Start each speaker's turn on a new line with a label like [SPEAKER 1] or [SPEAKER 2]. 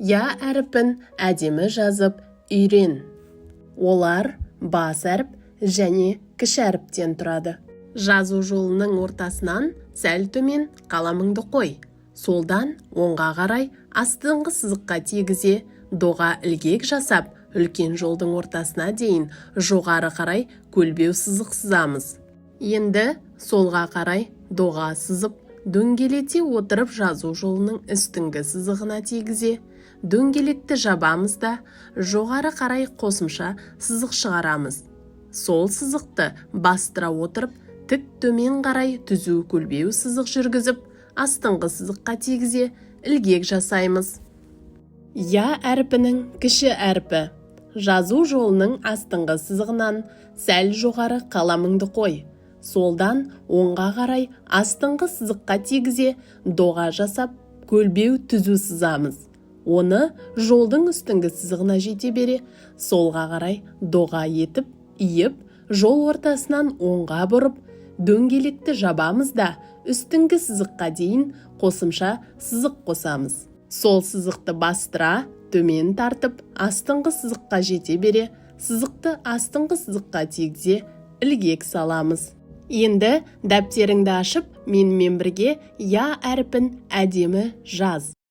[SPEAKER 1] Я әріпін әдемі жазып үйрен. Олар бас әріп және кіші әріптен тұрады. Жазу жолының ортасынан сәл төмен қаламыңды қой. Солдан оңға қарай астыңғы сызыққа тигізе, доға ілгек жасап, үлкен жолдың ортасына дейін жоғары қарай көлбеу сызық сызамыз. Енді солға қарай доға сызып, дөңгелете отырып жазу жолының үстіңгі сызығына тигізе, дөңгелекті жабамыз да жоғары қарай қосымша сызық шығарамыз. Сол сызықты бастыра отырып, тік төмен қарай түзу көлбеу сызық жүргізіп, астыңғы сызыққа тигізе, ілгек жасаймыз. Я әріпінің кіші әрпі. Жазу жолының астыңғы сызығынан сәл жоғары қаламыңды қой. Солдан оңға қарай астыңғы сызыққа тигізе, доға жасап, көлбеу түзу сызамыз. Оны жолдың үстіңгі сызығына жете бере, солға қарай доға етіп, иіп, жол ортасынан оңға бұрып, дөңгелекті жабамыз да үстіңгі сызыққа дейін қосымша сызық қосамыз. Сол сызықты бастыра, төмен тартып, астыңғы сызыққа жете бере, сызықты астыңғы сызыққа тигізе, ілгек саламыз. Енді дәптеріңді ашып, менімен бірге я әріпін әдемі жаз.